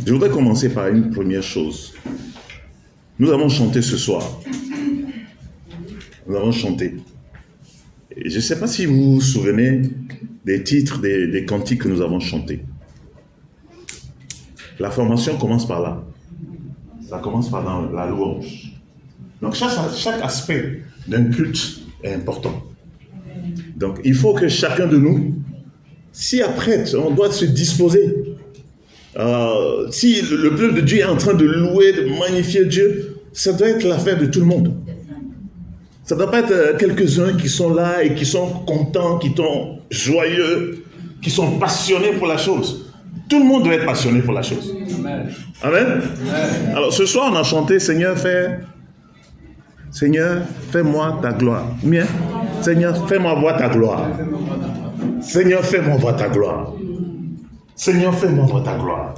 Je voudrais commencer par une première chose. Nous avons chanté ce soir. Nous avons chanté. Et je ne sais pas si vous vous souvenez des titres, des cantiques que nous avons chantés. La formation commence par là. Ça commence par dans la louange. Donc chaque aspect d'un culte est important. Donc il faut que chacun de nous, si après on doit se disposer, si le peuple de Dieu est en train de louer, de magnifier Dieu, ça doit être l'affaire de tout le monde. Ça ne doit pas être quelques-uns qui sont là et qui sont contents, qui sont joyeux, qui sont passionnés pour la chose. Tout le monde doit être passionné pour la chose. Amen. Amen. Amen. Alors ce soir on a chanté Seigneur, fais-moi ta gloire. Bien. Seigneur, fais-moi voir ta gloire. Seigneur, fais-moi voir ta gloire. Seigneur, fais-moi voir ta gloire.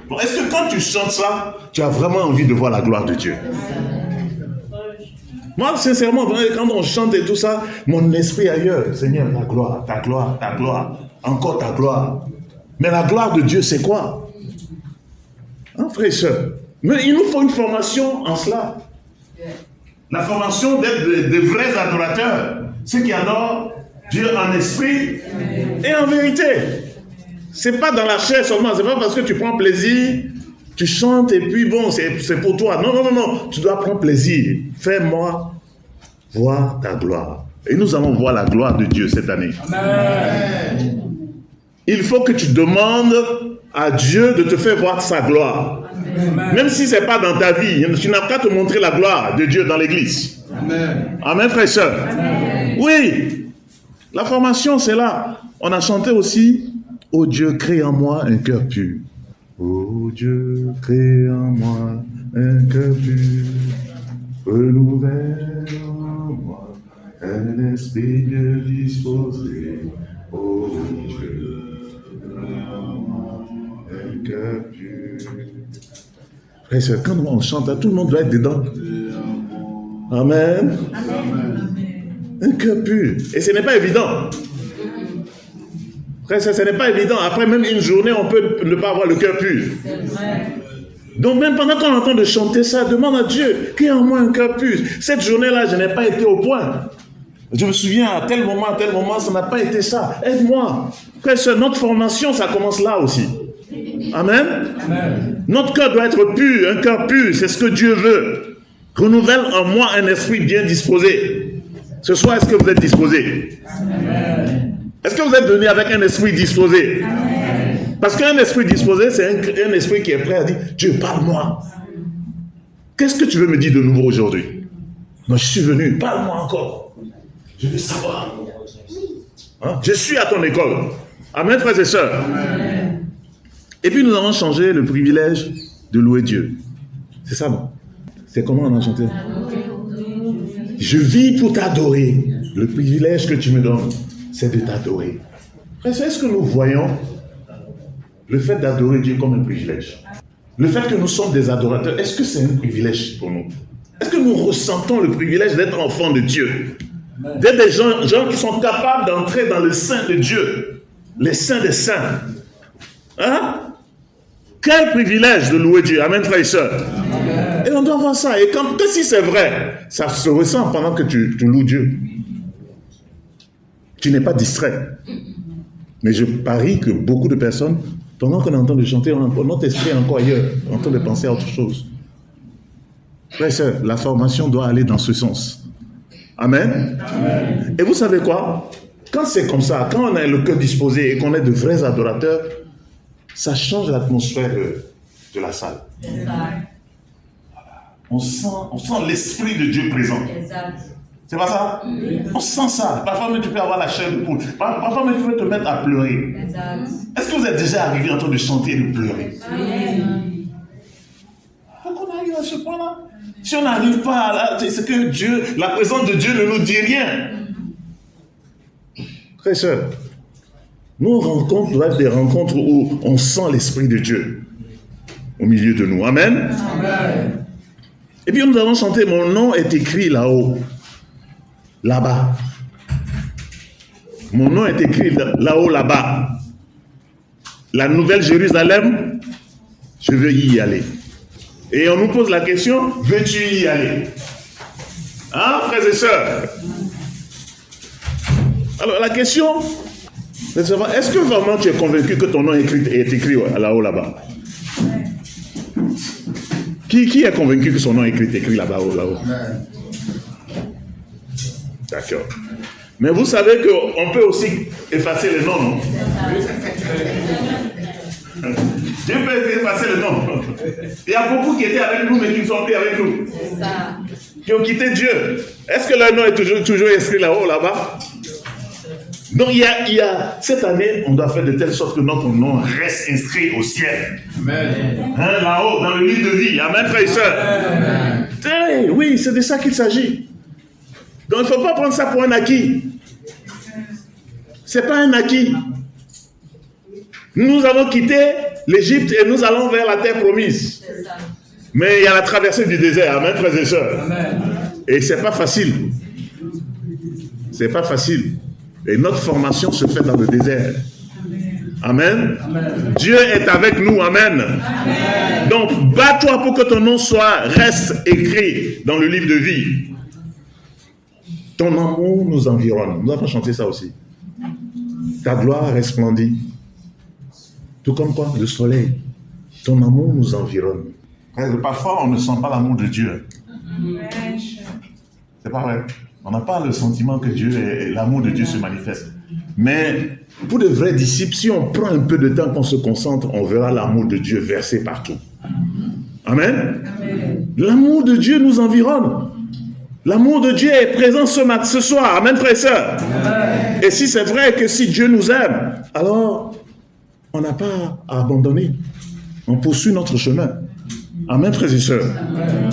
Bon, est-ce que quand tu chantes ça, tu as vraiment envie de voir la gloire de Dieu? Moi, sincèrement, quand on chante et tout ça, mon esprit ailleurs. Seigneur, ta gloire, ta gloire, ta gloire. Encore ta gloire. Mais la gloire de Dieu, c'est quoi? Hein, frère et soeur? Mais il nous faut une formation en cela. La formation d'être de vrais adorateurs. Ceux qui adorent Dieu en esprit et en vérité. C'est pas dans la chair seulement. C'est pas parce que tu prends plaisir, tu chantes et puis bon, c'est pour toi. Non, non, non, non. Tu dois prendre plaisir. Fais-moi voir ta gloire. Et nous allons voir la gloire de Dieu cette année. Amen. Il faut que tu demandes à Dieu de te faire voir sa gloire. Amen. Même si ce n'est pas dans ta vie, tu n'as qu'à te montrer la gloire de Dieu dans l'église. Amen. Amen, frère et soeur. Amen. Oui, la formation, c'est là. On a chanté aussi, « Ô Dieu, crée en moi un cœur pur. » Ô Dieu, crée en moi un cœur pur. Renouvelle en moi un esprit bien disposé. Ô Dieu, crée en moi un cœur pur. Frère et soeur, quand on chante, tout le monde doit être dedans. Amen. Amen. Un cœur pur. Et ce n'est pas évident. Frère et soeur, ce n'est pas évident. Après même une journée, on peut ne pas avoir le cœur pur. Donc même pendant qu'on est en train de chanter ça, demande à Dieu, qu'il y ait en moi un cœur pur. Cette journée-là, je n'ai pas été au point. Je me souviens, à tel moment, ça n'a pas été ça. Aide-moi. Frère et soeur, notre formation, ça commence là aussi. Amen. Amen. Notre cœur doit être pur, un cœur pur, c'est ce que Dieu veut. Renouvelle en moi un esprit bien disposé. Ce soir, est-ce que vous êtes disposé? Amen. Est-ce que vous êtes venu avec un esprit disposé? Amen. Parce qu'un esprit disposé, c'est un esprit qui est prêt à dire, Dieu, parle-moi. Qu'est-ce que tu veux me dire de nouveau aujourd'hui? Moi, je suis venu, parle-moi encore. Je veux savoir. Hein? Je suis à ton école. Amen, frères et sœurs. Amen. Et puis nous avons changé le privilège de louer Dieu. C'est ça, non? C'est comment on a chanté? Je vis pour t'adorer. Le privilège que tu me donnes, c'est de t'adorer. Est-ce que nous voyons le fait d'adorer Dieu comme un privilège? Le fait que nous sommes des adorateurs, est-ce que c'est un privilège pour nous? Est-ce que nous ressentons le privilège d'être enfants de Dieu? D'être des gens qui sont capables d'entrer dans le sein de Dieu, les saints des saints. Hein? Quel privilège de louer Dieu. Amen, frères et sœurs. Et on doit voir ça. Et que si c'est vrai, ça se ressent pendant que tu loues Dieu. Tu n'es pas distrait. Mais je parie que beaucoup de personnes, pendant qu'on est en train de chanter, notre esprit est encore ailleurs, en train de penser à autre chose. Frères et sœurs, la formation doit aller dans ce sens. Amen. Amen. Et vous savez quoi? Quand c'est comme ça, quand on a le cœur disposé et qu'on est de vrais adorateurs, ça change l'atmosphère de la salle. Exact. On sent l'esprit de Dieu présent. Exact. C'est pas ça? Oui. On sent ça. Parfois même tu peux avoir la chair de poule. Parfois même tu peux te mettre à pleurer. Exact. Est-ce que vous êtes déjà arrivé en train de chanter et de pleurer? Oui. Pourquoi on arrive à ce point-là? Si on n'arrive pas à c'est que Dieu, la présence de Dieu ne nous dit rien. Frères et sœurs, nos rencontres doivent être des rencontres où on sent l'Esprit de Dieu au milieu de nous. Amen. Amen. Et puis nous avons chanté, mon nom est écrit là-haut, là-bas. Mon nom est écrit là-haut, là-bas. La nouvelle Jérusalem, Je veux y aller. Et on nous pose la question, veux-tu y aller? Hein, frères et sœurs? Alors la question, c'est de savoir, est-ce que vraiment tu es convaincu que ton nom est écrit là-haut, là-bas? Qui est convaincu que son nom est écrit là-bas, là-haut? D'accord. Mais vous savez qu'on peut aussi effacer les noms, non? Dieu peut effacer les noms. Il y a beaucoup qui étaient avec nous, mais qui ne sont plus avec nous. Qui ont quitté Dieu. Est-ce que leur nom est toujours inscrit là-haut, là-bas? Donc il y a cette année, on doit faire de telle sorte que notre nom reste inscrit au ciel. Amen. Hein, là-haut, dans le livre de vie. Amen, frères et sœurs. Oui, c'est de ça qu'il s'agit. Donc il ne faut pas prendre ça pour un acquis. Ce n'est pas un acquis. Nous avons quitté l'Égypte et nous allons vers la terre promise. Mais il y a la traversée du désert. Amen, frères et sœurs. Amen. Et ce n'est pas facile. Ce n'est pas facile. Et notre formation se fait dans le désert. Amen. Amen. Dieu est avec nous. Amen. Amen. Donc, bats-toi pour que ton nom reste écrit dans le livre de vie. Ton amour nous environne. Nous avons chanté ça aussi. Ta gloire resplendit. Tout comme quoi, le soleil. Ton amour nous environne. Parfois, on ne sent pas l'amour de Dieu. C'est pas vrai. On n'a pas le sentiment que l'amour de Dieu se manifeste. Mais pour de vrais disciples, si on prend un peu de temps, qu'on se concentre, on verra l'amour de Dieu versé partout. Amen. Amen. L'amour de Dieu nous environne. L'amour de Dieu est présent ce soir. Amen, frères et sœurs. Amen. Et si c'est vrai que si Dieu nous aime, alors on n'a pas à abandonner. On poursuit notre chemin. Amen, frères et sœurs. Amen.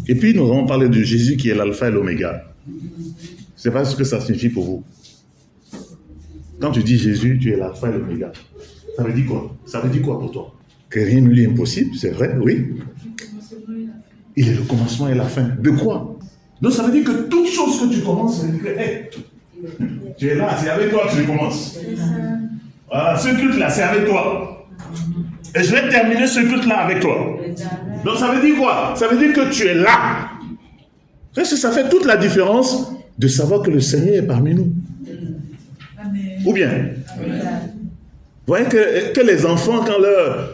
Et puis nous allons parler de Jésus qui est l'alpha et l'oméga. Je ne sais pas ce que ça signifie pour vous. Quand tu dis Jésus, tu es l'alpha et l'oméga. Ça veut dire quoi? Ça veut dire quoi pour toi? Que rien ne lui est impossible, c'est vrai, oui. Il est le commencement et la fin. De quoi? Donc ça veut dire que toute chose que tu commences, c'est que hey, tu es là, c'est avec toi que tu commences. Voilà, ce culte-là, c'est avec toi. Et je vais terminer ce culte-là avec toi. Donc ça veut dire quoi? Ça veut dire que tu es là. Ça fait toute la différence de savoir que le Seigneur est parmi nous. Ou bien? Vous voyez que les enfants, quand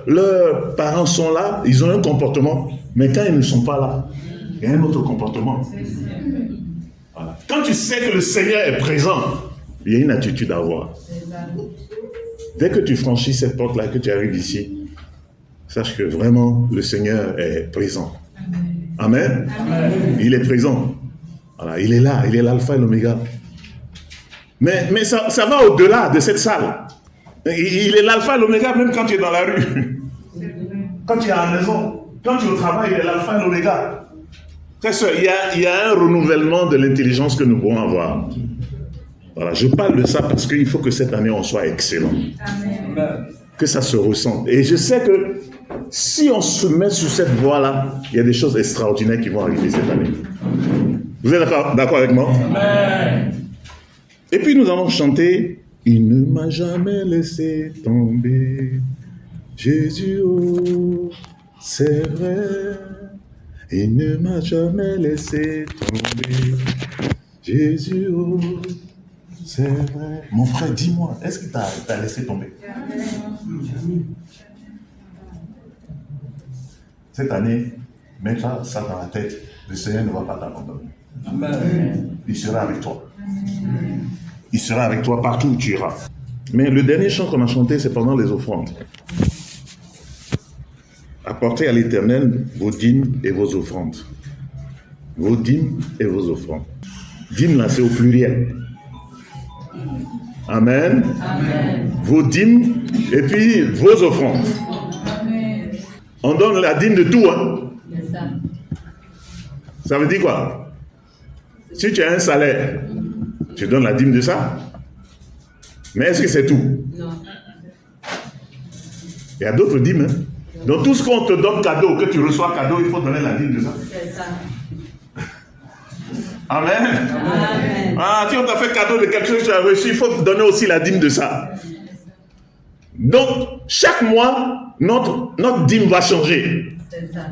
leurs parents sont là, ils ont un comportement. Mais quand ils ne sont pas là, il y a un autre comportement. Voilà. Quand tu sais que le Seigneur est présent, il y a une attitude à avoir. Dès que tu franchis cette porte-là, que tu arrives ici, sache que vraiment le Seigneur est présent. Amen. Amen. Il est présent. Voilà, il est là, il est l'alpha et l'oméga. Mais ça va au-delà de cette salle. Il est l'alpha et l'oméga même quand tu es dans la rue. Quand tu es à la maison. Quand tu es au travail, il est l'alpha et l'oméga. Il y a un renouvellement de l'intelligence que nous pouvons avoir. Voilà, je parle de ça parce qu'il faut que cette année, on soit excellent. Amen. Que ça se ressente. Et je sais que si on se met sur cette voie-là, il y a des choses extraordinaires qui vont arriver cette année. Vous êtes d'accord avec moi? Amen. Et puis nous allons chanter « Il ne m'a jamais laissé tomber, Jésus, oh, c'est vrai, il ne m'a jamais laissé tomber, Jésus, oh, c'est vrai. » Mon frère, dis-moi, est-ce que t'as laissé tomber? Cette année, mets ça dans la tête, le Seigneur ne va pas t'abandonner. Amen. Il sera avec toi. Il sera avec toi partout où tu iras. Mais le dernier chant qu'on a chanté, c'est pendant les offrandes. Apportez à l'Éternel vos dîmes et vos offrandes. Vos dîmes et vos offrandes. Dîmes, là, c'est au pluriel. Amen. Amen. Vos dîmes et puis vos offrandes. Amen. On donne la dîme de tout, hein. Ça veut dire quoi? Si tu as un salaire, tu donnes la dîme de ça. Mais est-ce que c'est tout? Non. Il y a d'autres dîmes. Hein? Donc tout ce qu'on te donne cadeau, que tu reçois cadeau, il faut donner la dîme de ça. C'est ça. Amen. Amen. Ah, si on t'a fait cadeau de quelque chose que tu as reçu, il faut donner aussi la dîme de ça. Donc, chaque mois, notre dîme va changer. C'est ça.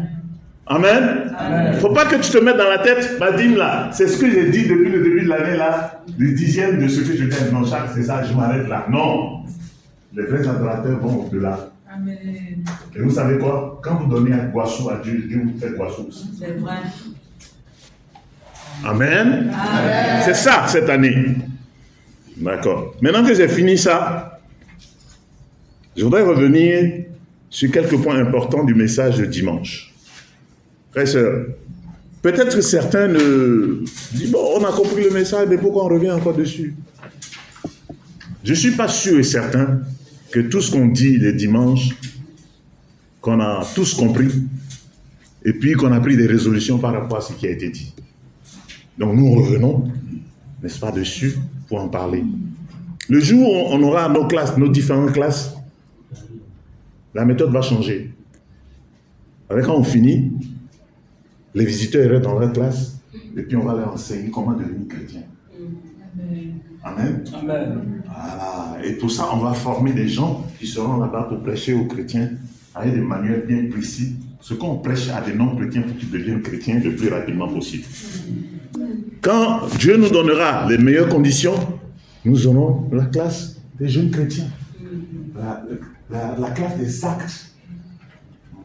Amen. Il ne faut pas que tu te mettes dans la tête, ma dîme là, c'est ce que j'ai dit depuis le début de l'année là, le 10e de ce que je donne. Non, chaque, c'est ça, je m'arrête là. Non. Les vrais adorateurs vont au-delà. Amen. Et vous savez quoi? Quand vous donnez un Guassou à Dieu, Dieu vous fait Guassou aussi. C'est vrai. Amen. Amen. C'est ça cette année. D'accord. Maintenant que j'ai fini ça, je voudrais revenir sur quelques points importants du message de dimanche. Frères et sœurs, peut-être que certains disent, bon, on a compris le message, mais pourquoi on revient encore dessus? Je ne suis pas sûr et certain que tout ce qu'on dit les dimanches, qu'on a tous compris, et puis qu'on a pris des résolutions par rapport à ce qui a été dit. Donc nous revenons, n'est-ce pas, dessus pour en parler. Le jour où on aura nos classes, nos différentes classes, la méthode va changer. Avec quand on finit, les visiteurs iraient dans leur classe et puis on va leur enseigner comment devenir chrétien. Amen. Amen. Voilà. Et pour ça, on va former des gens qui seront là-bas pour prêcher aux chrétiens avec des manuels bien précis. Ce qu'on prêche à des non-chrétiens pour qu'ils deviennent chrétiens le plus rapidement possible. Quand Dieu nous donnera les meilleures conditions, nous aurons la classe des jeunes chrétiens. La classe des actes.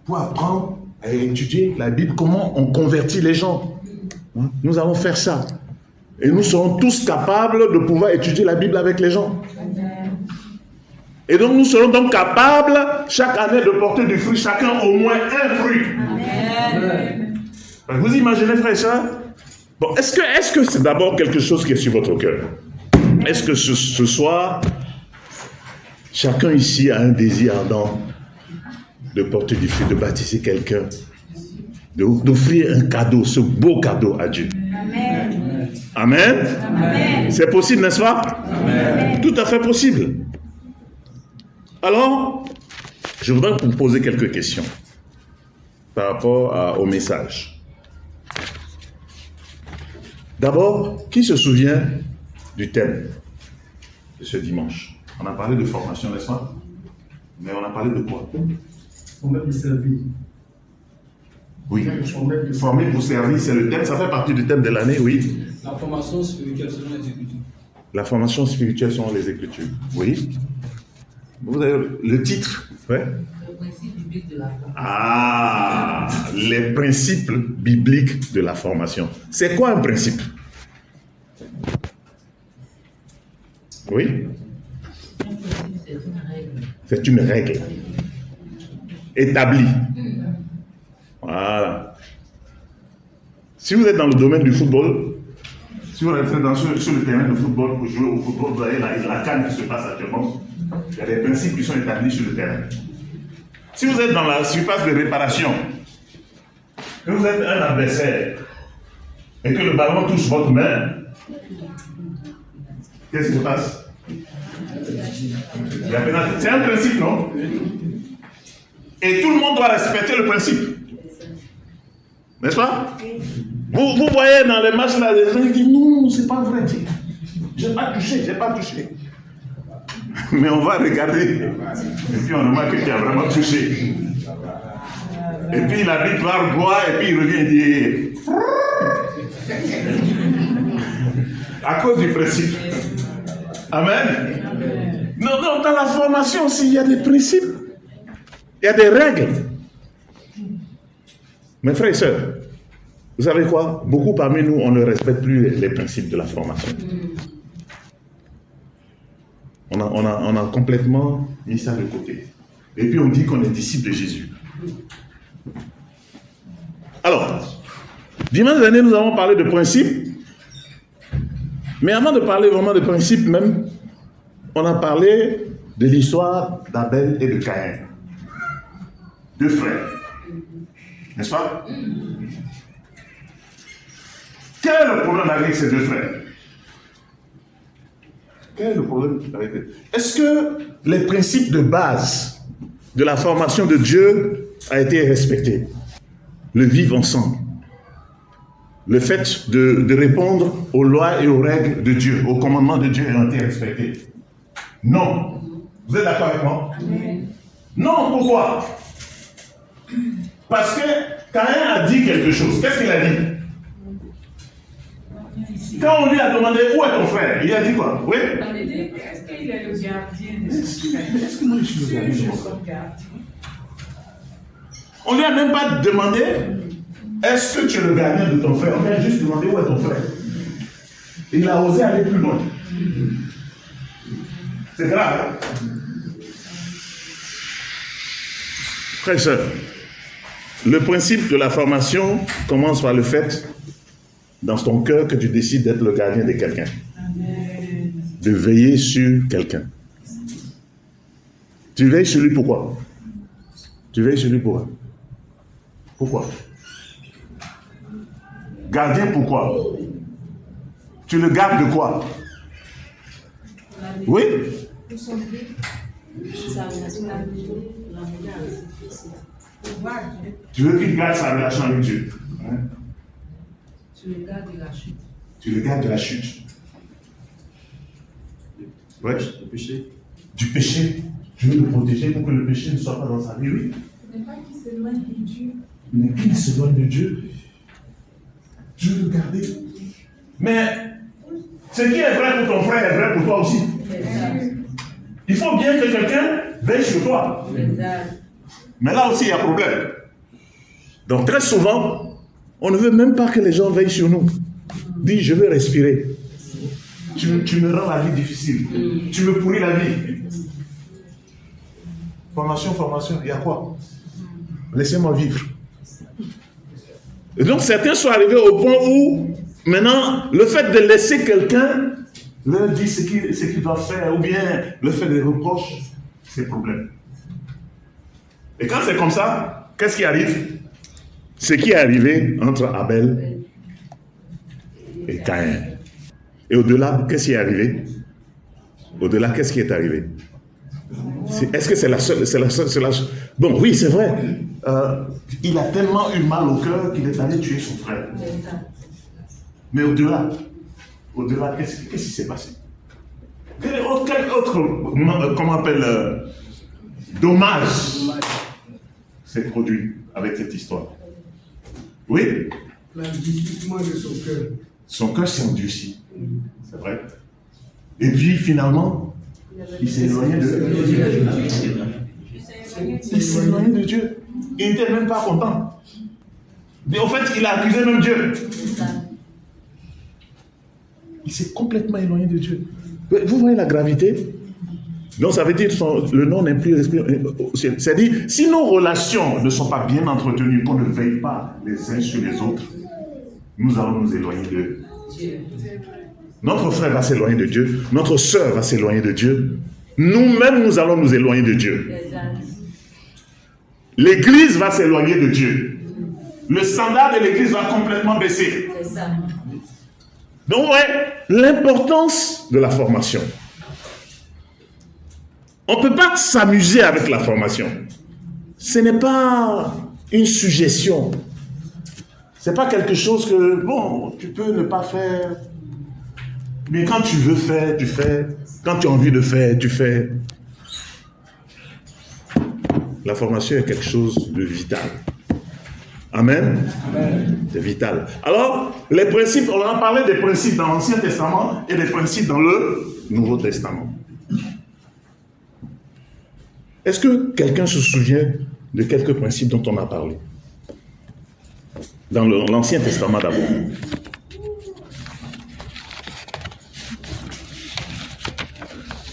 Pour apprendre à étudier la Bible, comment on convertit les gens. Nous allons faire ça. Et nous serons tous capables de pouvoir étudier la Bible avec les gens. Et donc nous serons donc capables chaque année de porter du fruit, chacun au moins un fruit. Amen. Vous imaginez, frère et sœurs? Bon, est-ce que c'est d'abord quelque chose qui est sur votre cœur? Est-ce que ce soir, chacun ici a un désir ardent de porter du fruit, de baptiser quelqu'un, d'offrir un cadeau, ce beau cadeau à Dieu? Amen. Amen. Amen. C'est possible, n'est-ce pas? Amen. Tout à fait possible. Alors, je voudrais vous poser quelques questions par rapport au message. D'abord, qui se souvient du thème de ce dimanche? On a parlé de formation, n'est-ce pas? Mais on a parlé de quoi? Former pour servir. Oui. Former pour servir, c'est le thème. Ça fait partie du thème de l'année, oui. La formation spirituelle selon les Écritures. La formation spirituelle selon les Écritures. Oui. Vous avez le titre, ouais. Le principe biblique de la formation. Ah, les principes bibliques de la formation. C'est quoi un principe? Oui. Un principe, c'est une règle. C'est une règle établie. Voilà. Si vous êtes dans le domaine du football, si vous êtes sur le terrain de football pour jouer au football, vous avez la canne qui se passe actuellement. Il y a des principes qui sont établis sur le terrain. Si vous êtes dans la surface de réparation, que vous êtes un adversaire et que le ballon touche votre main, qu'est-ce qui se passe? C'est un principe, non? Et tout le monde doit respecter le principe. N'est-ce pas? Vous voyez dans les matchs là, les gens disent non, c'est pas vrai. J'ai pas touché. Mais on va regarder. Et puis on remarque qu'il a vraiment touché. Et puis l'arbitre va revoir et puis il revient et dit à cause du principe. Amen. Non, dans la formation aussi, il y a des principes. Il y a des règles. Mes frères et sœurs, vous savez quoi? Beaucoup parmi nous, on ne respecte plus les principes de la formation. On a complètement mis ça de côté. Et puis on dit qu'on est disciple de Jésus. Alors, dimanche dernier, nous avons parlé de principes. Mais avant de parler vraiment de principes même, on a parlé de l'histoire d'Abel et de Caïn. Deux frères. N'est-ce pas? Quel est le problème avec ces deux frères? Quel est le problème avec eux? Est-ce que les principes de base de la formation de Dieu a été respecté? Le vivre ensemble. Le fait de répondre aux lois et aux règles de Dieu, aux commandements de Dieu ont été respectés? Non. Vous êtes d'accord avec moi? Non, pourquoi? Parce que Caïn a dit quelque chose. Qu'est-ce qu'il a dit? Quand on lui a demandé où est ton frère, il a dit quoi? Oui? Est-ce qu'il est le gardien de ce Est-ce que moi je suis le gardien de son gardien? On lui a même pas demandé est-ce que tu es le gardien de ton frère? On lui a juste demandé où est ton frère. Il a osé aller plus loin. C'est grave. Hein? Frères et sœurs, le principe de la formation commence par le fait, dans ton cœur, que tu décides d'être le gardien de quelqu'un. De veiller sur quelqu'un. Tu veilles sur lui pourquoi? Tu veilles sur lui pourquoi? Pourquoi? Gardien pourquoi? Tu le gardes de quoi? Oui? Tu veux qu'il garde sa relation avec Dieu. Hein? Tu le gardes de la chute. Tu le gardes de la chute. Ouais. Le péché. Du péché. Tu veux le protéger pour que le péché ne soit pas dans sa vie. Oui. Ce n'est pas qu'il s'éloigne de Dieu. Mais qu'il s'éloigne de Dieu. Tu veux le garder. Mais ce qui est vrai pour ton frère est vrai pour toi aussi. Il faut bien que quelqu'un veille sur toi. Mais là aussi, il y a problème. Donc très souvent, on ne veut même pas que les gens veillent sur nous. Dis, je veux respirer. Tu me rends la vie difficile. Tu me pourris la vie. Formation, il y a quoi? Laissez-moi vivre. Et donc certains sont arrivés au point où, maintenant, le fait de laisser quelqu'un leur dire ce qu'ils doivent faire, ou bien le fait des reproches, c'est le problème. Et quand c'est comme ça, qu'est-ce qui arrive? Ce qui est arrivé entre Abel et Caïn. Et au-delà, qu'est-ce qui est arrivé? Au-delà, qu'est-ce qui est arrivé? Est-ce que c'est la seule... Bon, oui, c'est vrai. Il a tellement eu mal au cœur qu'il est allé tuer son frère. Mais au-delà, qu'est-ce qui s'est passé? Quel autre comment on appelle, dommage s'est produit avec cette histoire? Oui? L'endurcissement de son cœur. Son cœur s'est endurci. C'est vrai. Et puis finalement, il s'est éloigné de Dieu. Il s'est éloigné de Dieu. Il n'était même pas content. Mais en fait, il a accusé même Dieu. Il s'est complètement éloigné de Dieu. Vous voyez la gravité? Donc ça veut dire que le nom n'est plus respiré. C'est-à-dire, si nos relations ne sont pas bien entretenues, qu'on ne veille pas les uns sur les autres, nous allons nous éloigner de Dieu. Notre frère va s'éloigner de Dieu, notre sœur va s'éloigner de Dieu, nous-mêmes nous allons nous éloigner de Dieu. L'Église va s'éloigner de Dieu. Le standard de l'Église va complètement baisser. Donc, ouais, l'importance de la formation. On ne peut pas s'amuser avec la formation. Ce n'est pas une suggestion. Ce n'est pas quelque chose que, bon, tu peux ne pas faire. Mais quand tu veux faire, tu fais. Quand tu as envie de faire, tu fais. La formation est quelque chose de vital. Amen. C'est vital. Alors, les principes, on a parlé des principes dans l'Ancien Testament et des principes dans le Nouveau Testament. Est-ce que quelqu'un se souvient de quelques principes dont on a parlé? Dans l'Ancien Testament d'abord.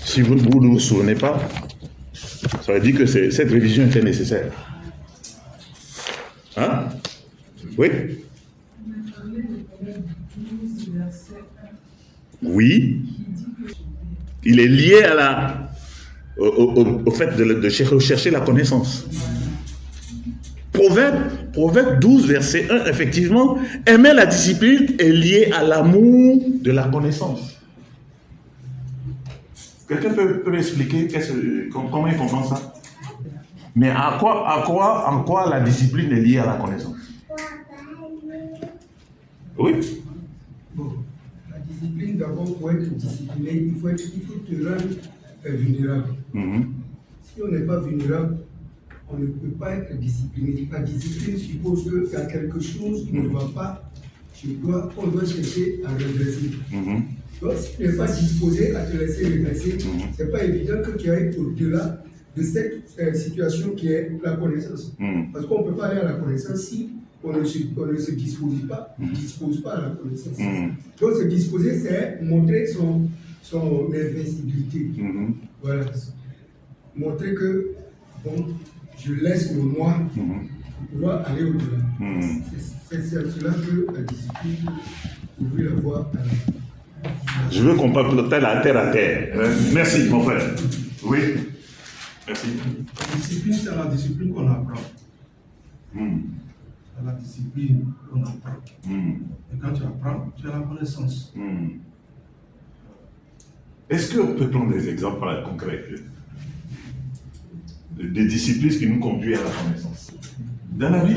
Si vous ne vous souvenez pas, ça veut dire que cette révision était nécessaire. Hein? Oui? Oui. Il est lié à au fait de chercher la connaissance. Proverbe 12, verset 1, effectivement, aimer la discipline est lié à l'amour de la connaissance. Quelqu'un peut m'expliquer comment il comprend ça? Mais en quoi la discipline est liée à la connaissance? Oui? Bon, la discipline, d'abord, pour être discipliné, il faut te rendre vulnérable. Mhm. Si on n'est pas vulnérable, on ne peut pas être discipliné. La discipline suppose qu'il y a quelque chose qui ne va pas, on doit chercher à redresser. Mhm. Donc, si tu n'es pas disposé à te laisser redresser, ce n'est pas évident que tu ailles au-delà de cette situation qui est la connaissance. Parce qu'on ne peut pas aller à la connaissance si on ne se dispose pas à la connaissance. Donc, se disposer, c'est montrer son invincibilité. Voilà. Montrer que, bon, je laisse le moi pour pouvoir aller au-delà. C'est cela que la discipline ouvre la voie à la... Je veux qu'on parle de terre à terre. Merci, mon frère. Oui. Merci. La discipline, c'est la discipline qu'on apprend. C'est la discipline qu'on apprend. Et quand tu apprends, tu as la connaissance. Est-ce qu'on peut prendre des exemples concrets des disciplines qui nous conduisent à la connaissance dans la vie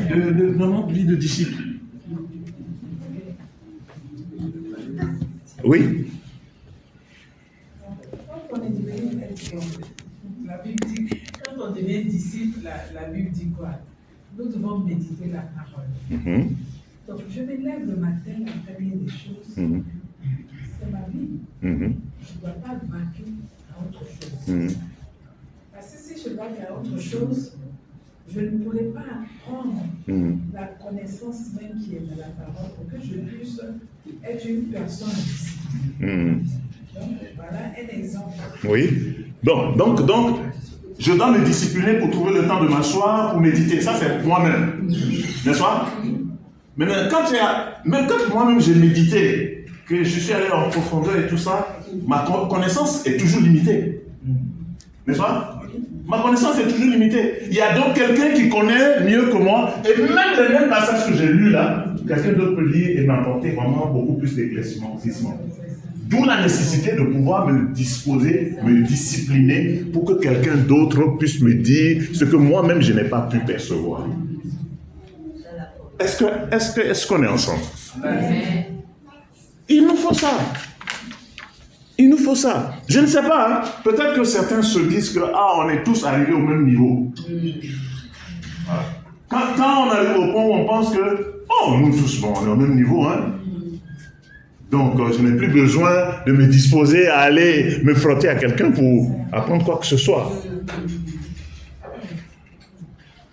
dans notre vie de disciple? Oui. Quand on est devenu la Bible dit, quand on devient disciple, la Bible dit quoi? Nous devons méditer la parole. Donc, je me lève le matin, la première des choses, c'est ma vie. Je ne dois pas vaquer à autre chose. Parce que si je vaque à autre chose, je ne pourrais pas apprendre la connaissance même qui est de la parole pour que je puisse être une personne disciplinée. Donc, voilà un exemple. Oui. Donc, je dois me discipliner pour trouver le temps de m'asseoir, pour méditer. Ça, c'est moi-même. N'est-ce pas? Maintenant, même quand moi-même j'ai médité, que je suis allé en profondeur et tout ça, ma connaissance est toujours limitée. N'est-ce pas? Ma connaissance est toujours limitée. Il y a donc quelqu'un qui connaît mieux que moi, et même les mêmes passages que j'ai lus là, quelqu'un d'autre peut lire et m'apporter vraiment beaucoup plus d'éclaircissement. D'où la nécessité de pouvoir me disposer, me discipliner pour que quelqu'un d'autre puisse me dire ce que moi-même je n'ai pas pu percevoir. Est-ce qu'on est ensemble? Il nous faut ça. Il nous faut ça. Je ne sais pas, hein? Peut-être que certains se disent que on est tous arrivés au même niveau. Voilà. Quand on arrive au point où on pense que nous tous, on est au même niveau, hein? Donc, je n'ai plus besoin de me disposer à aller me frotter à quelqu'un pour apprendre quoi que ce soit.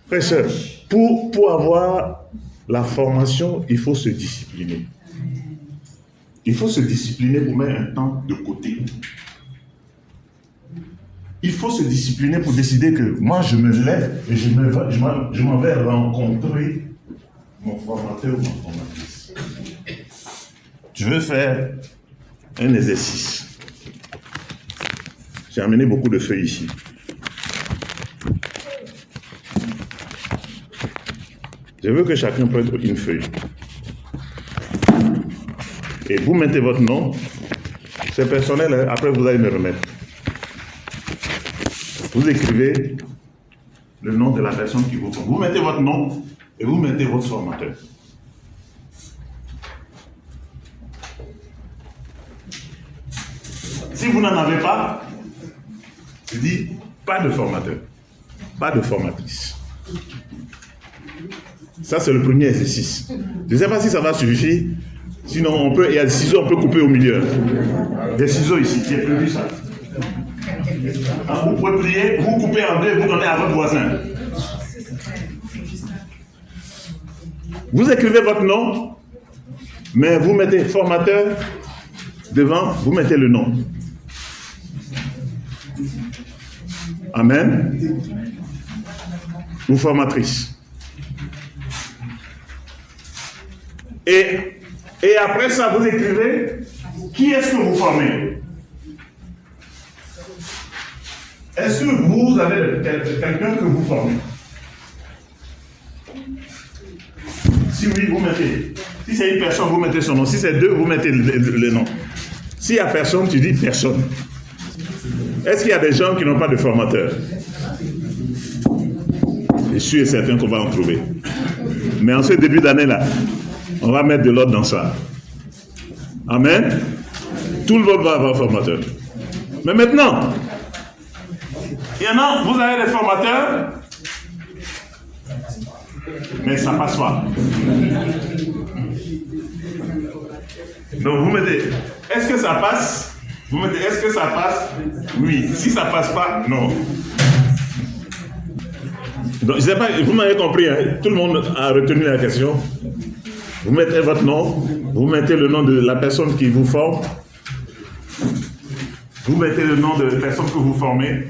Frères et sœurs, pour avoir la formation, il faut se discipliner. Il faut se discipliner pour mettre un temps de côté. Il faut se discipliner pour décider que moi, je me lève et je m'en vais rencontrer mon formateur ou ma formatrice. Je veux faire un exercice. J'ai amené beaucoup de feuilles ici. Je veux que chacun prenne une feuille. Et vous mettez votre nom. C'est personnel, hein? Après vous allez me remettre. Vous écrivez le nom de la personne qui vous forme. Vous mettez votre nom et vous mettez votre formateur. Si vous n'en avez pas, je dis pas de formateur, pas de formatrice. Ça, c'est le premier exercice. Je ne sais pas si ça va suffire. Sinon, il y a des ciseaux, on peut couper au milieu. Des ciseaux ici, qui est prévu ça. Vous pouvez plier, vous coupez en deux et vous donnez à votre voisin. Vous écrivez votre nom, mais vous mettez formateur devant, vous mettez le nom. Amen. Ou formatrice. Et après ça, vous écrivez qui est-ce que vous formez. Est-ce que vous avez quelqu'un que vous formez? Si oui, vous mettez. Si c'est une personne, vous mettez son nom. Si c'est deux, vous mettez le nom. S'il n'y a personne, tu dis personne. Est-ce qu'il y a des gens qui n'ont pas de formateur? Je suis sûr et certain qu'on va en trouver. Mais en ce début d'année-là, on va mettre de l'ordre dans ça. Amen. Tout le monde va avoir un formateur. Mais maintenant, Il y en a, vous avez des formateurs, mais ça passe pas. Donc vous mettez, est-ce que ça passe? Vous mettez, est-ce que ça passe? Oui. Si ça passe pas, non. Donc, je sais pas, vous m'avez compris, hein? Tout le monde a retenu la question. Vous mettez votre nom, vous mettez le nom de la personne qui vous forme, vous mettez le nom de la personne que vous formez.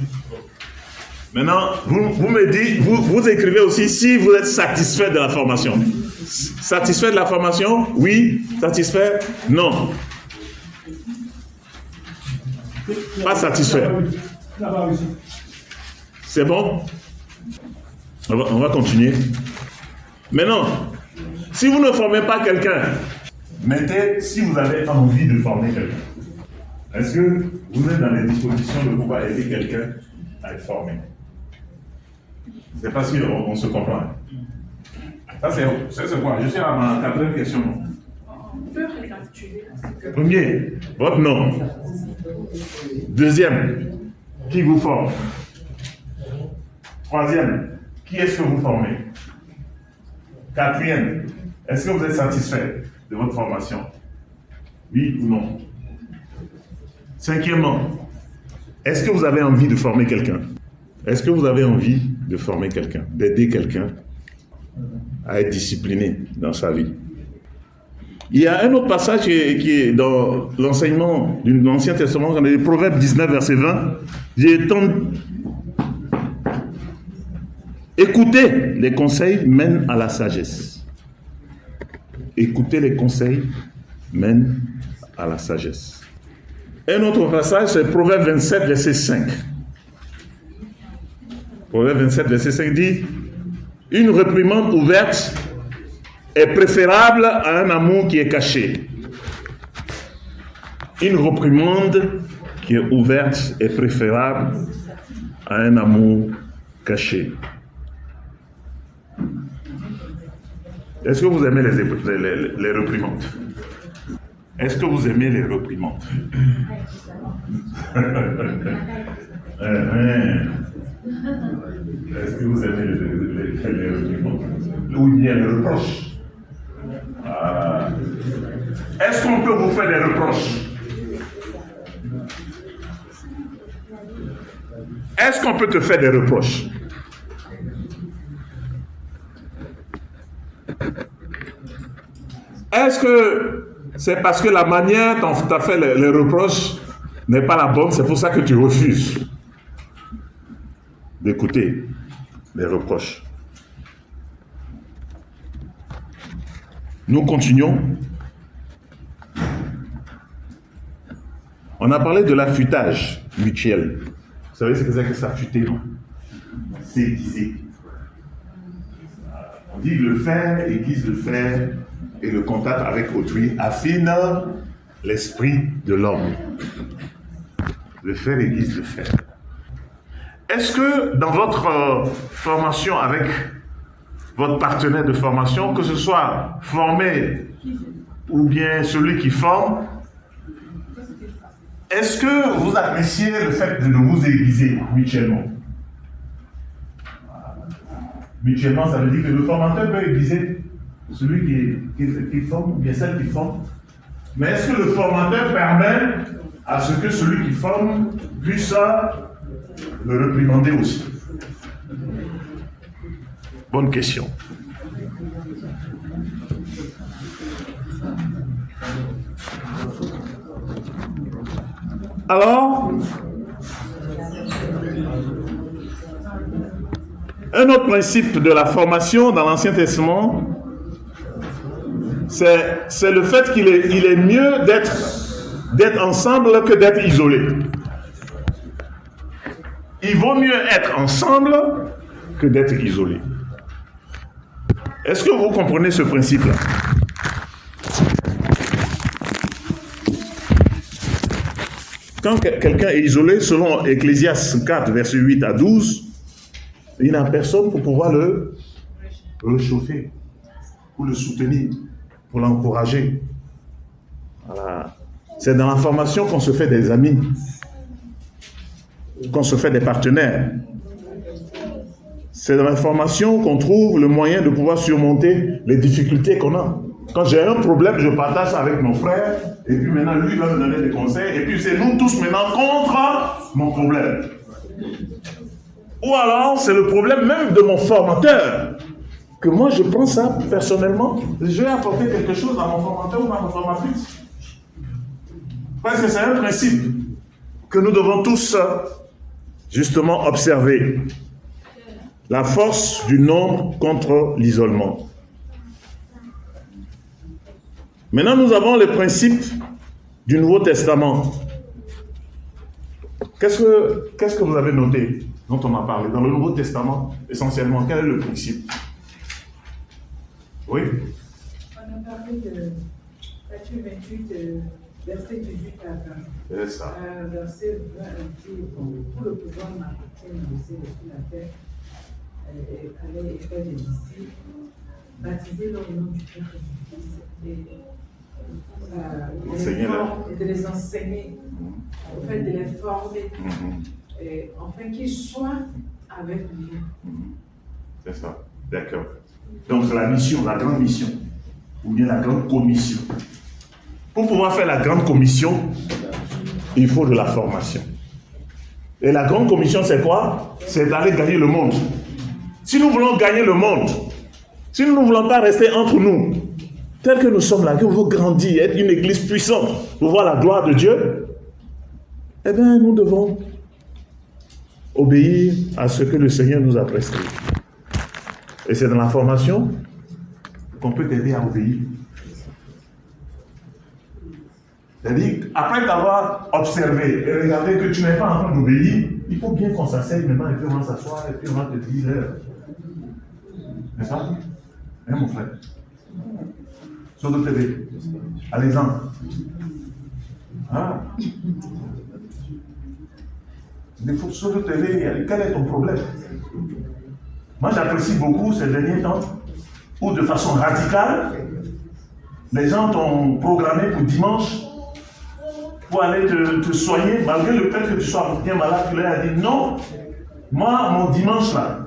Maintenant, vous me dites, vous écrivez aussi si vous êtes satisfait de la formation. Satisfait de la formation? Oui. Satisfait? Non. Pas satisfait. C'est bon? On va continuer. Maintenant, si vous ne formez pas quelqu'un, mettez si vous avez envie de former quelqu'un. Est-ce que vous êtes dans les dispositions de pouvoir aider quelqu'un à être formé? C'est parce qu'on se comprend. Ça, c'est quoi? Je suis à ma quatrième question. On peut récapituler. Premier, votre nom. Deuxième, qui vous forme? Troisième, qui est-ce que vous formez? Quatrième, est-ce que vous êtes satisfait de votre formation? Oui ou non? Cinquièmement, est-ce que vous avez envie de former quelqu'un? Est-ce que vous avez envie de former quelqu'un, d'aider quelqu'un à être discipliné dans sa vie? Il y a un autre passage qui est dans l'enseignement de l'Ancien Testament, dans les Proverbes 19, verset 20. Écoutez les conseils mènent à la sagesse. Écoutez les conseils mènent à la sagesse. Un autre passage, c'est Proverbe 27, verset 5. Proverbe 27, verset 5 dit: une réprimande ouverte est préférable à un amour qui est caché. Une réprimande qui est ouverte est préférable à un amour caché. Est-ce que vous aimez les réprimandes? Est-ce que vous aimez les réprimandes? Est-ce que vous aimez les réprimandes? Ou bien les reproches? Est-ce qu'on peut vous faire des reproches? Est-ce qu'on peut te faire des reproches? Est-ce que c'est parce que la manière dont tu as fait les reproches n'est pas la bonne, c'est pour ça que tu refuses d'écouter les reproches? Nous continuons. On a parlé de l'affûtage mutuel. Vous savez ce que c'est que s'affûter, non? C'est aiguiser. On dit le fer aiguise le fer et le contact avec autrui affine l'esprit de l'homme. Le fer aiguise le fer. Est-ce que dans votre formation avec votre partenaire de formation, que ce soit formé ou bien celui qui forme, est-ce que vous appréciez le fait de vous aiguiser mutuellement? Mutuellement, ça veut dire que le formateur peut aiguiser celui qui forme ou bien celle qui forme. Mais est-ce que le formateur permet à ce que celui qui forme puisse le réprimander aussi? Bonne question. Alors, un autre principe de la formation dans l'Ancien Testament, c'est le fait qu'il est mieux d'être ensemble que d'être isolé. Il vaut mieux être ensemble que d'être isolé. Est-ce que vous comprenez ce principe-là? Quand quelqu'un est isolé, selon Ecclésiaste 4, verset 8 à 12, il n'a personne pour pouvoir le réchauffer, pour le soutenir, pour l'encourager. Voilà. C'est dans la formation qu'on se fait des amis. qu'on se fait des partenaires. C'est dans la formation qu'on trouve le moyen de pouvoir surmonter les difficultés qu'on a. Quand j'ai un problème, je partage ça avec mon frère, et puis maintenant, lui va me donner des conseils, et puis c'est nous tous maintenant contre mon problème. Ou alors, c'est le problème même de mon formateur, que moi je prends ça personnellement, je vais apporter quelque chose à mon formateur ou à ma formatrice. Parce que c'est un principe que nous devons tous justement observer. La force du nombre contre l'isolement. Maintenant, nous avons les principes du Nouveau Testament. Qu'est-ce que vous avez noté, dont on a parlé? Dans le Nouveau Testament, essentiellement, quel est le principe? Oui? On a parlé de Matthieu 28, verset 18 à 20. C'est ça. Verset 20 dit, tout le pouvoir m'appartient au ciel et sur la terre. Allez et faire des disciples, baptisez dans le nom du Père et du Fils, et de les enseigner, en fait, de les former, afin qu'ils soient avec nous. C'est ça, d'accord. Donc c'est la mission, la grande mission, ou bien la grande commission. Pour pouvoir faire la grande commission, il faut de la formation. Et la grande commission, c'est quoi? C'est d'aller gagner le monde. Si nous voulons gagner le monde, si nous ne voulons pas rester entre nous, tel que nous sommes là, que nous voulons grandir, être une église puissante pour voir la gloire de Dieu, eh bien, nous devons obéir à ce que le Seigneur nous a prescrit. Et c'est dans la formation qu'on peut t'aider à obéir. C'est-à-dire, après t'avoir observé et regardé que tu n'es pas en train d'obéir, il faut bien qu'on s'asseye maintenant et puis on va s'asseoir et puis on va te dire, n'est-ce pas? Hein, mon frère? Sur le TV. Allez-en. Ah. Des fois, sur le TV, quel est ton problème? Moi, j'apprécie beaucoup ces derniers temps où, de façon radicale, les gens t'ont programmé pour dimanche pour aller te soigner, malgré le fait que tu sois bien malade. Tu leur as dit non, moi, mon dimanche là,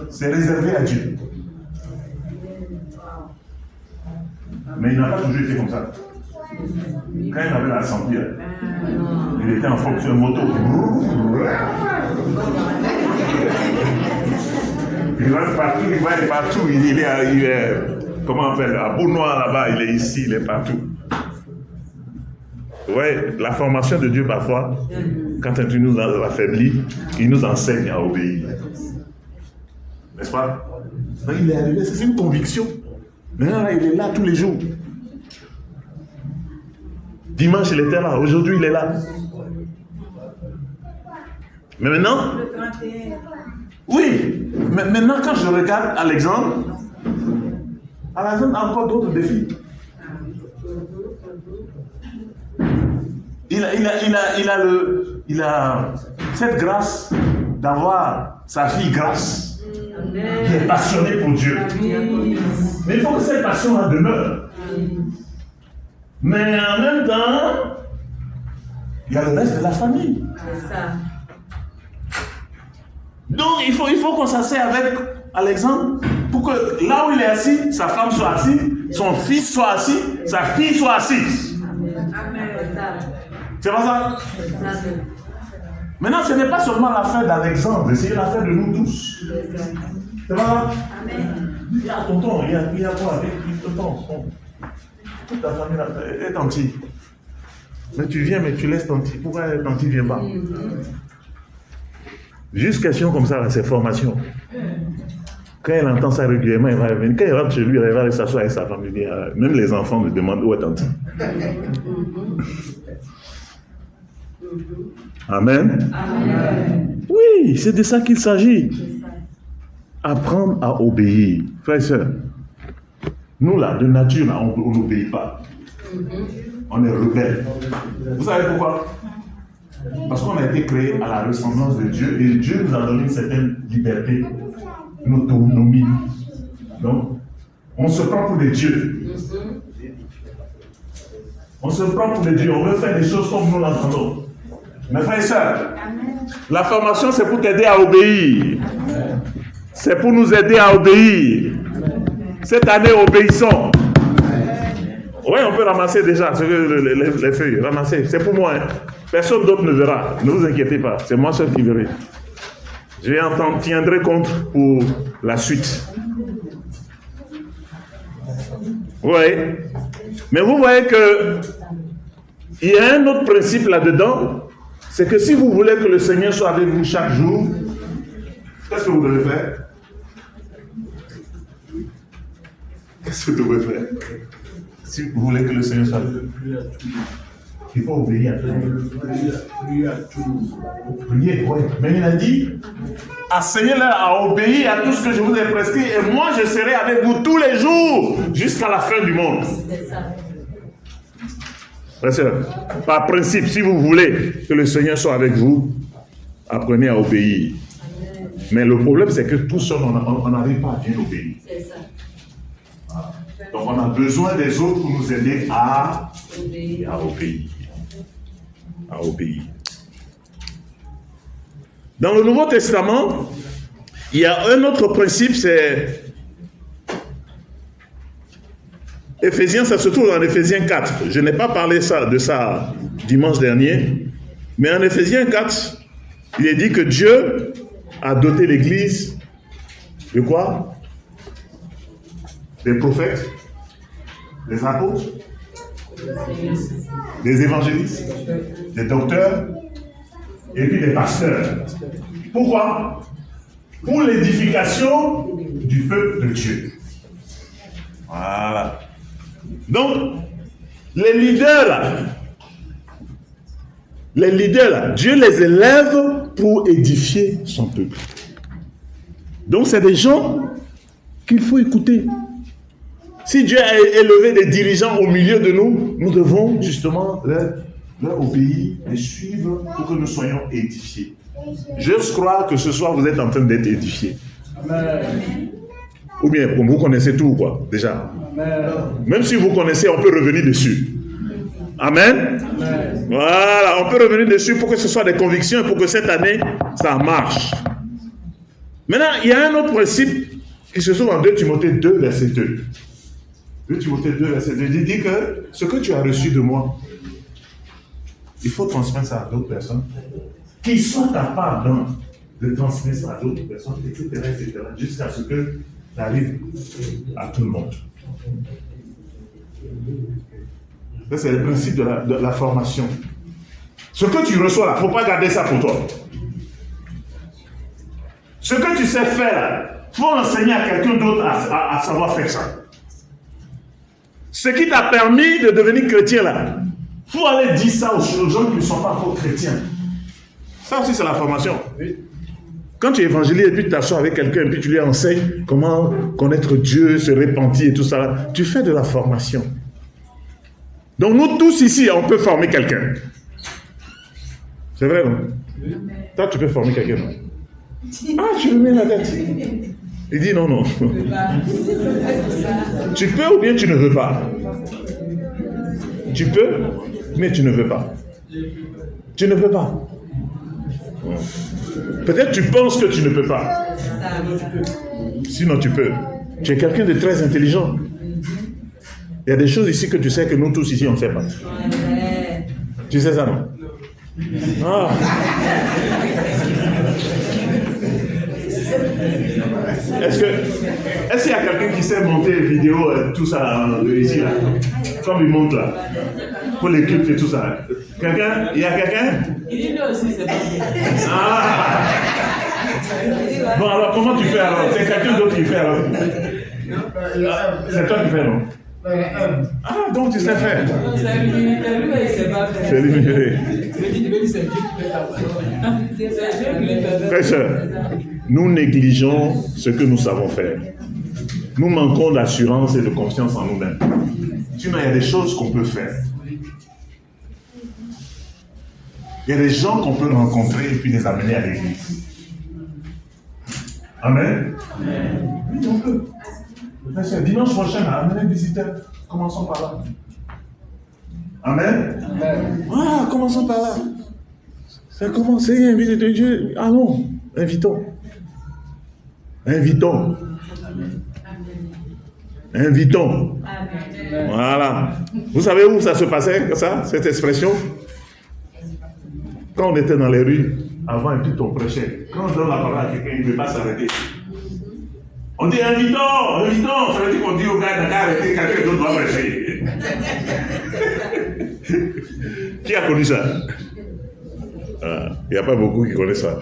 c'est réservé à Dieu. Mais il n'a pas toujours été comme ça. Quand il avait la santé, il était en fonction moto. Il va partout, il va aller partout. Il est comment on appelle, à Beaunois là-bas, il est ici, il est partout. Ouais, la formation de Dieu parfois, quand il nous affaiblit, il nous enseigne à obéir. N'est-ce pas? Donc, il est arrivé, c'est une conviction. Maintenant, là, il est là tous les jours. Dimanche, il était là. Aujourd'hui, il est là. Mais maintenant, oui. Mais maintenant, quand je regarde Alexandre a encore d'autres défis. Il a cette grâce d'avoir sa fille Grâce, qui est passionnée pour Dieu. Mais il faut que cette passion demeure. Mais en même temps, il y a le reste de la famille. Donc il faut qu'on s'asseye avec Alexandre pour que là où il est assis, sa femme soit assise, son fils soit assis, sa fille soit assise. C'est pas ça? Maintenant, ce n'est pas seulement l'affaire d'Alexandre, c'est l'affaire de nous tous. C'est pas ça? Il y a tonton, il y a quoi avec tonton? Toute ta famille est tanti. Mais tu viens, mais tu laisses tanti. Pourquoi tanti ne vient pas? Juste question comme ça, c'est formation. Quand elle entend ça régulièrement, elle va revenir. Quand elle rentre chez lui, elle va aller s'asseoir avec sa famille. Même les enfants me demandent où est tanti. Amen. Amen. Oui, c'est de ça qu'il s'agit. Apprendre à obéir. Frères et sœurs, nous là, de nature, là, on n'obéit pas. On est rebelles. Vous savez pourquoi? Parce qu'on a été créé à la ressemblance de Dieu et Dieu nous a donné une certaine liberté, une autonomie. Donc, on se prend pour des dieux. On se prend pour des dieux. On veut faire des choses comme nous l'entendons. Mes frères et sœurs, la formation, c'est pour t'aider à obéir. C'est pour nous aider à obéir. Cette année, obéissons. Oui, on peut ramasser déjà les feuilles. Ramasser. C'est pour moi. Hein. Personne d'autre ne verra. Ne vous inquiétez pas. C'est moi seul qui verrai. Je tiendrai compte pour la suite. Oui. Mais vous voyez que il y a un autre principe là-dedans. C'est que si vous voulez que le Seigneur soit avec vous chaque jour, qu'est-ce que vous devez faire? Qu'est-ce que vous devez faire? Si vous voulez que le Seigneur soit avec vous, il faut obéir à tout. Prier, oui. Mais il a dit, enseignez-leur à obéir à tout ce que je vous ai prescrit, et moi je serai avec vous tous les jours jusqu'à la fin du monde. Par principe, si vous voulez que le Seigneur soit avec vous, apprenez à obéir. Mais le problème, c'est que tout seul, on n'arrive pas à bien obéir. Donc, on a besoin des autres pour nous aider à obéir. À obéir. Dans le Nouveau Testament, il y a un autre principe, c'est Éphésiens, ça se trouve en Éphésiens 4. Je n'ai pas parlé de ça dimanche dernier, mais en Éphésiens 4, il est dit que Dieu a doté l'Église de quoi? Des prophètes, des apôtres, des évangélistes, des docteurs et puis des pasteurs. Pourquoi? Pour l'édification du peuple de Dieu. Voilà. Donc, les leaders là, Dieu les élève pour édifier son peuple. Donc, c'est des gens qu'il faut écouter. Si Dieu a élevé des dirigeants au milieu de nous, nous devons justement leur obéir, les suivre pour que nous soyons édifiés. J'ose croire que ce soir, vous êtes en train d'être édifiés. Amen. Ou bien, vous connaissez tout, quoi, déjà. Amen. Même si vous connaissez, on peut revenir dessus. Amen. Amen. Voilà, on peut revenir dessus pour que ce soit des convictions et pour que cette année, ça marche. Maintenant, il y a un autre principe qui se trouve en 2 Timothée 2, verset 2. 2 Timothée 2, verset 2, il dit que ce que tu as reçu de moi, il faut transmettre ça à d'autres personnes qui sont capables de transmettre ça à d'autres personnes, etc., jusqu'à ce que ça arrive à tout le monde. Ça, c'est le principe de la formation. Ce que tu reçois là, il ne faut pas garder ça pour toi. Ce que tu sais faire là, il faut enseigner à quelqu'un d'autre à savoir faire ça. Ce qui t'a permis de devenir chrétien là, il faut aller dire ça aux gens qui ne sont pas encore chrétiens. Ça aussi, c'est la formation. Quand tu évangélises et puis tu t'assois avec quelqu'un et puis tu lui enseignes comment connaître Dieu, se repentir et tout ça, là, tu fais de la formation. Donc nous tous ici, on peut former quelqu'un. C'est vrai, non? Toi, tu peux former quelqu'un, non? Ah, tu le mets la tête. Il dit non, non. Tu peux ou bien tu ne veux pas? Tu peux, mais tu ne veux pas. Tu ne veux pas. Peut-être tu penses que tu ne peux pas. Sinon tu peux. Tu es quelqu'un de très intelligent. Il y a des choses ici que tu sais que nous tous ici on ne sait pas. Tu sais ça, non? Ah. Est-ce qu'il y a quelqu'un qui sait monter les vidéos, tout ça ici là? Comme il monte là, pour les clips et tout ça. Quelqu'un? Il y a quelqu'un? Il dit non aussi, c'est pas bien. Ah! Bon, alors comment tu fais alors? C'est quelqu'un d'autre qui fait alors? C'est toi qui fais, non? Ah, donc tu sais faire. Non, c'est lui, il sait pas faire. C'est limité. C'est Dieu qui fait ça. C'est Dieu qui le fait. Frères et sœurs, nous négligeons ce que nous savons faire. Nous manquons d'assurance et de confiance en nous-mêmes. Sinon, il y a des choses qu'on peut faire. Il y a des gens qu'on peut rencontrer et puis les amener à l'église. Amen. Oui, on peut. Dimanche prochain, amenez les visiteurs. Commençons par là. Amen. Ah, commençons par là. Ça a commencé, inviter Dieu. Allons, invitons. Invitons. Invitons. Voilà. Vous savez où ça se passait, ça, cette expression? Quand on était dans les rues, avant et tout, on prêchait. Quand on donne la parole à quelqu'un, il ne veut pas s'arrêter. On dit invitons, invitons. Ça veut dire qu'on dit au gars d'arrêter, quelqu'un d'autre doit prêcher. Qui a connu ça? Il n'y a pas beaucoup qui connaissent ça.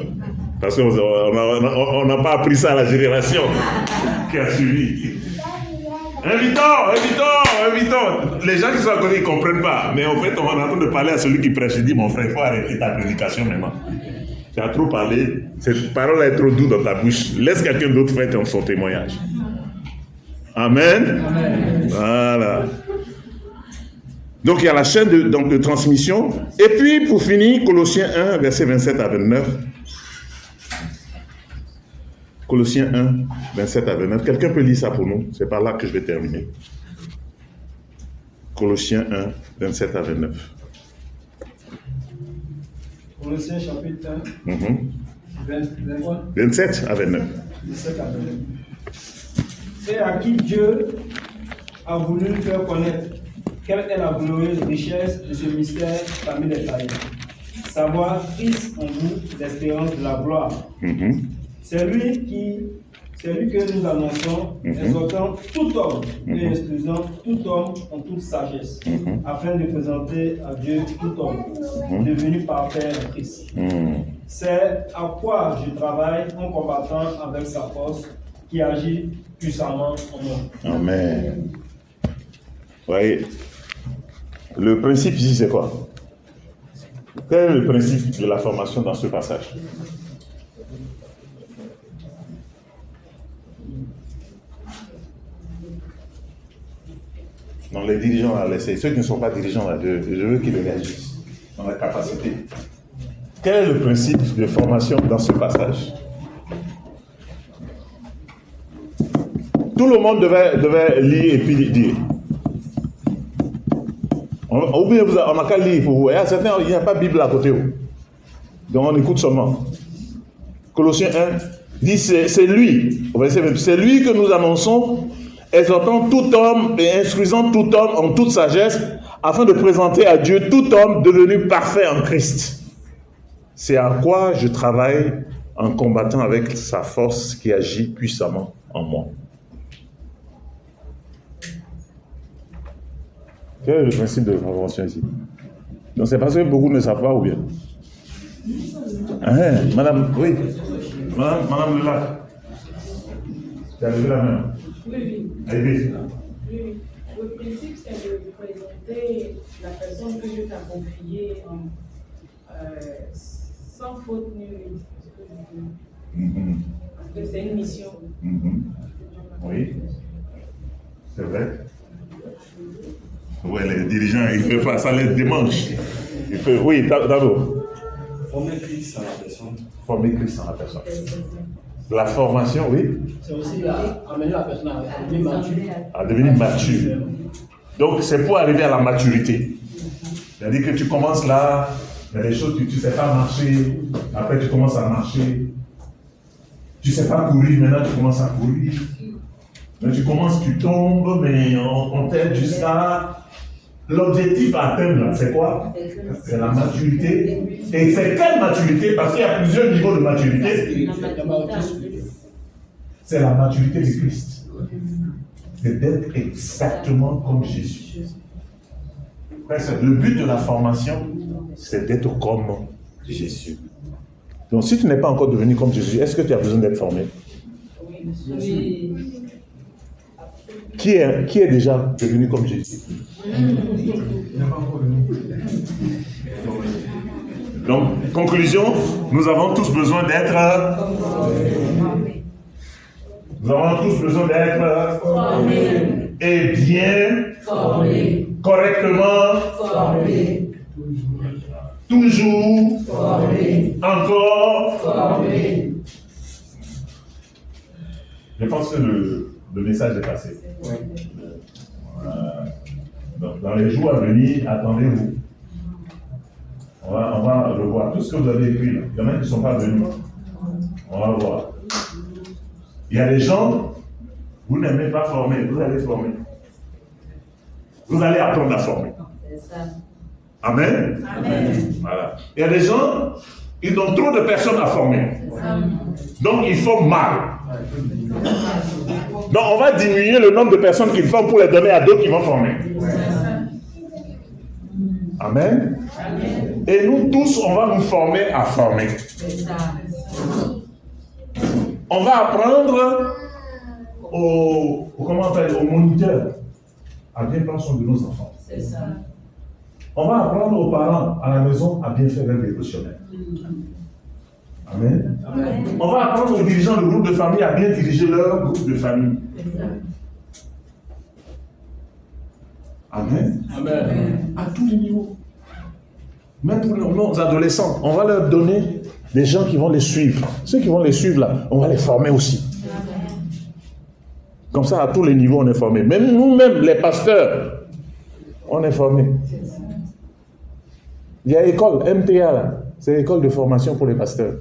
Parce qu'on n'a pas appris ça à la génération qui a suivi. Invitons, invitons, invitons. Les gens qui sont à côté, ils ne comprennent pas. Mais en fait, on est en train de parler à celui qui prêche. Il dit, mon frère, il faut arrêter ta prédication maintenant. Tu as trop parlé. Cette parole est trop douce dans ta bouche. Laisse quelqu'un d'autre faire son témoignage. Amen. Amen. Voilà. Donc, il y a la chaîne de transmission. Et puis, pour finir, Colossiens 1, versets 27 à 29. Colossiens 1, 27 à 29. Quelqu'un peut lire ça pour nous? C'est par là que je vais terminer. Colossiens 1, 27 à 29. Colossiens chapitre 1, 27 à 29. 17 à 29. Et à qui Dieu a voulu faire connaître quelle est la glorieuse richesse de ce mystère parmi les païens. Savoir Christ en vous, l'espérance de la gloire. C'est lui que nous annonçons, exhortant tout homme et instruisant tout homme en toute sagesse, afin de présenter à Dieu tout homme, devenu parfait en Christ. C'est à quoi je travaille en combattant avec sa force qui agit puissamment en moi. Amen. Voyez, le principe ici, c'est quoi? Quel est le principe de la formation dans ce passage? Non, les dirigeants, là, ceux qui ne sont pas dirigeants, là, je veux qu'ils réagissent dans la capacité. Quel est le principe de formation dans ce passage? Tout le monde devait lire et puis dire. On n'a qu'à lire pour vous. Et à certains, il n'y a pas de Bible à côté. Donc on écoute seulement. Colossiens 1 dit c'est lui. C'est lui que nous annonçons, exhortant tout homme et instruisant tout homme en toute sagesse, afin de présenter à Dieu tout homme devenu parfait en Christ. C'est à quoi je travaille en combattant avec sa force qui agit puissamment en moi. Quel est le principe de la formation ici? Donc c'est parce que beaucoup ne savent pas ou bien? Madame, oui. Madame Lula. Tu as levé la main. Oui. Allez. Oui. Le principe, c'est de présenter la personne que Dieu t'a confiée sans faute ni parce que c'est une mission. Oui. C'est vrai. Oui, les dirigeants, ils peuvent faire ça les dimanches. Oui, d'abord. Former Christ en la personne. Former Christ en la personne. La formation, oui. C'est aussi amener la personne à devenir mature. À devenir mature. Donc, c'est pour arriver à la maturité. C'est-à-dire que tu commences là, il y a des choses que tu ne sais pas marcher, après tu commences à marcher. Tu ne sais pas courir, maintenant tu commences à courir. Mais tu commences, tu tombes, mais on t'aide jusqu'à... L'objectif à atteindre, c'est quoi? C'est la maturité. Et c'est quelle maturité? Parce qu'il y a plusieurs niveaux de maturité. C'est la maturité de Christ. C'est d'être exactement comme Jésus. Le but de la formation, c'est d'être comme Jésus. Donc si tu n'es pas encore devenu comme Jésus, est-ce que tu as besoin d'être formé? Oui. Qui est déjà devenu comme Jésus? Donc, conclusion, nous avons tous besoin d'être formés et bien formés, correctement formés, toujours formés, encore formés. Je pense que le message est passé. Donc, dans les jours à venir, attendez-vous. On va le voir. Tout ce que vous avez écrit, là. Il y en a qui ne sont pas venus. On va voir. Il y a des gens, vous n'aimez pas former, vous allez former. Vous allez apprendre à former. Amen. Amen. Voilà. Il y a des gens, ils ont trop de personnes à former. Donc ils forment mal. Donc on va diminuer le nombre de personnes qu'ils forment pour les donner à d'autres qui vont former. Amen. Et nous tous, on va nous former à former. On va apprendre au moniteur à bien prendre soin de nos enfants. On va apprendre aux parents à la maison à bien faire un dévotionnel. Amen. On va apprendre aux dirigeants de groupe de famille à bien diriger leur groupe de famille. Amen. Amen. À tous les niveaux. Même pour nos adolescents, on va leur donner des gens qui vont les suivre. Ceux qui vont les suivre là, on va les former aussi. Comme ça, à tous les niveaux, on est formés. Même nous-mêmes, les pasteurs, on est formés. Il y a l'école, MTA là, c'est l'école de formation pour les pasteurs.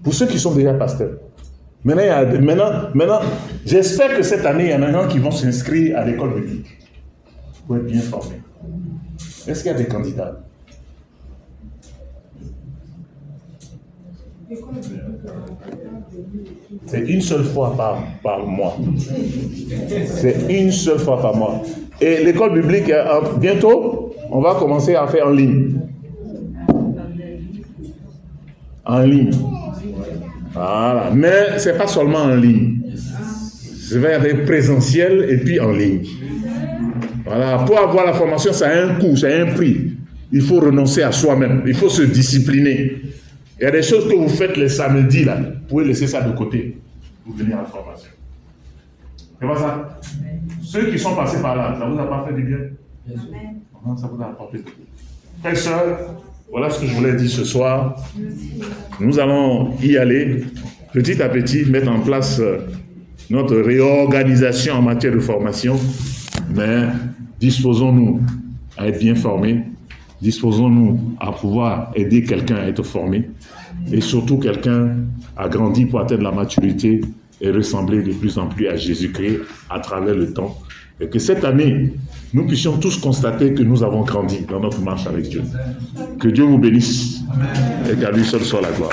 Pour ceux qui sont déjà pasteurs. Maintenant, j'espère que cette année, il y en a un qui vont s'inscrire à l'école biblique pour être bien formés. Est-ce qu'il y a des candidats? C'est une seule fois par mois. C'est une seule fois par mois. Et l'école biblique, bientôt, on va commencer à faire en ligne. En ligne. Voilà. Mais ce n'est pas seulement en ligne. C'est vers présentiel et puis en ligne. Voilà. Pour avoir la formation, ça a un coût, ça a un prix. Il faut renoncer à soi-même. Il faut se discipliner. Il y a des choses que vous faites les samedis, là. Vous pouvez laisser ça de côté. Vous venez à la formation. C'est pas ça? Ceux qui sont passés par là, ça ne vous a pas fait du bien? Non, ça vous a apporté du bien. Frères et sœurs, voilà ce que je voulais dire ce soir. Nous allons y aller, petit à petit, mettre en place notre réorganisation en matière de formation. Mais disposons-nous à être bien formés. Disposons-nous à pouvoir aider quelqu'un à être formé et surtout quelqu'un à grandir pour atteindre la maturité et ressembler de plus en plus à Jésus-Christ à travers le temps. Et que cette année, nous puissions tous constater que nous avons grandi dans notre marche avec Dieu. Que Dieu vous bénisse et qu'à lui seul soit la gloire.